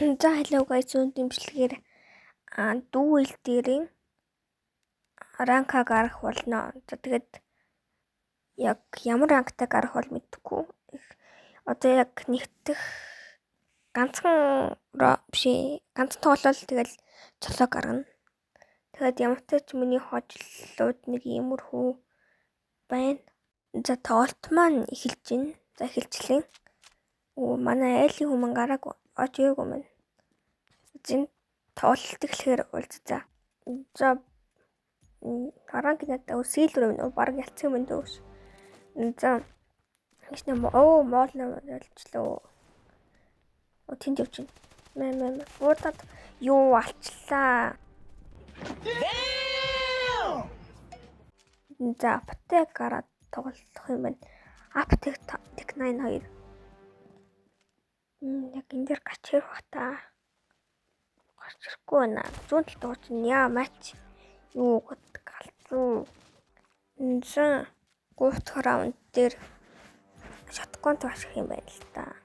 За hello guys, зүүн дэмжлэгээр дүүл дээрийн ранка гарах болно. За тэгээд яг ямар ранктай гарах бол мэдэхгүй. Одоо яг нэгтгэх ганцхан тоглол тэгэл цолоо гаргана. Тэгээд ямар ч тач миний хожлууд нэг иймэрхүү байна. За тоглолт маань эхэлж байна. За эхэлчлээ. Манай айлын хүмүүс гараагүй. Очоогүй маань. Зин тоглолт эхлэхээр уулзаа. За дараа гинэдээ сэлбэр байна уу? Бараг ялцсан юм дөөс. За ихнэ моол ялчлаа. Тэнд явж байна. Буудаад юу алчлаа. За аптек гараад тоглох юм байна. Аптек Tech9 2. Яг энэ дэр гач хэрэг бата. Гарч ирэхгүй байна. Зүүн талд байгаа чинь яа матч юу галзуу. За 3 раунд дээр шоткон таших юм байна л та.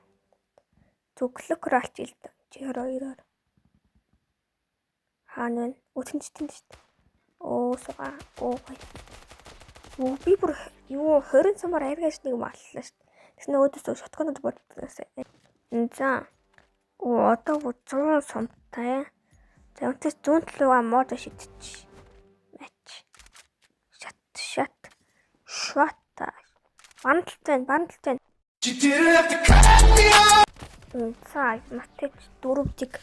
Зүглэх ролч ил та. Чи 22-оор. Хаана вэ? Өтөнчтэн шүү дээ. Суга. Би бүр юу 20 самаар аргаш нэг маллаа шүү дээ. Тэснэ өөдөөсөө шотконод боддоосаа. За одоо 100 сумтай. За өнтөс зүүн талуугаа мод шидчих. Матч. Шат. Бандалтай. За матч 4-ийг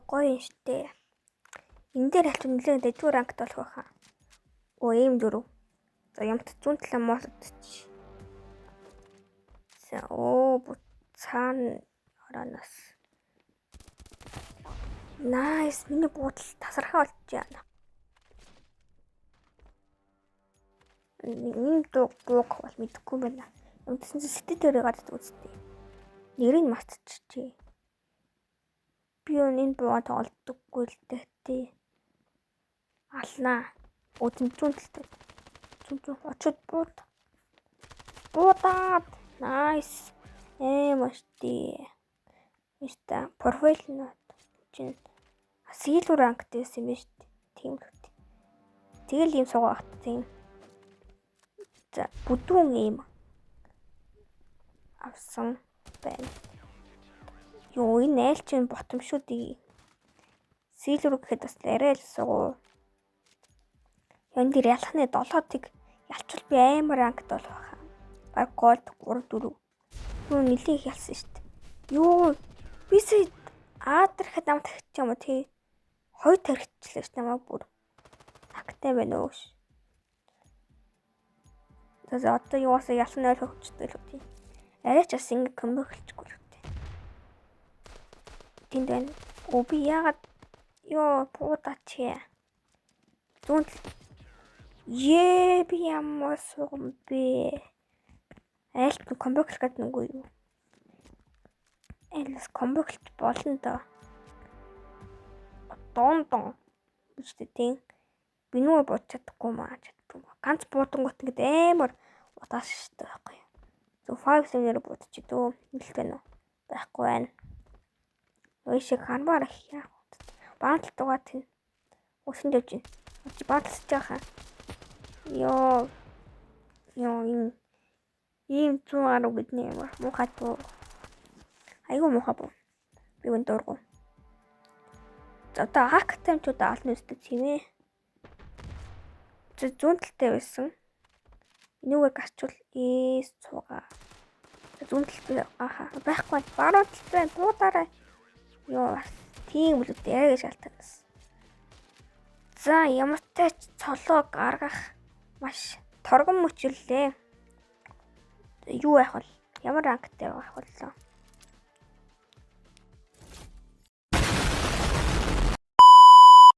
гоё штэ. Энэ дээр аль нэлээд дэдгүүр ранкт болох байхаа. Ийм 4. За ямт зүүн талаа модчих. За цаана оранаас. Найс, миний буудал тасархаа болж байна. Энэ бууг бол мэдэхгүй байна. Амтсан сэтгэлээр гадаад үзтээ. Нэрийг мартчихжээ. Би энэ буугаа тоглодоггүй л дээ. Алнаа. Зүүн талтай. Очоод буудаад. Найс. Машти. Миста профайл нь чинь сэлбэр ранкт байсан юм шүү дээ. Тийм л. Тэгэл юм суугаад тийм. За бүдүүн юм авсан байна. Энэ айл чинь ботомшуудыг сэлбэр гэхэд бас арай л суу. Энд дэр ялхны 7-ыг ялчвал би амар ранкт болох байхаа. Баг голд 3-4. Юу нэлээ их ялсан шүү дээ. Бисээ аадрахад нам тагч юм уу тий. 2 тархичлаа шүү дээ бүр. Тагтай байна уу. За одоо юусаа ялсан ойл хөвчтэй л үү. Арай ч бас ингэ комбо хэлчихгүй л үү. Тэнд байна. Би яагаад пуудаач. Зүүн би ямар сугам бэ. Айлт комбо хэлэх гэдэг нүггүй юу. Айлс комбо хэлж болно доо. Дон. Үстэй тийм. Би нүг бод чадахгүй маа. Ганц буудангууд ингэж амар удаас штэ байхгүй. 5-7-ээр будчих дөө. Нэлтэй нөө. Байхгүй байна. Шиг ханбаар их яах вэ? Баантал дугаа тийм. Өсөнд явж байна. Баанталж яхаа. Ийм 110 гэдний ямар муухай дуу. Айгу муухай боо. Би энэ дургу. За одоо хак таймчуудаа олно үстэй тийм ээ. Зүүн талтай байсан. Энүүгээр гарчвал цугаа. Зүүн талтай байхгүй баруун талтай буудаарай. Тийм л үү шалтгаанаас. За ямар ч тач цолоо гаргах маш торгон мөчлөө. Юу яах вэ? Ямар ранктай байх боллоо?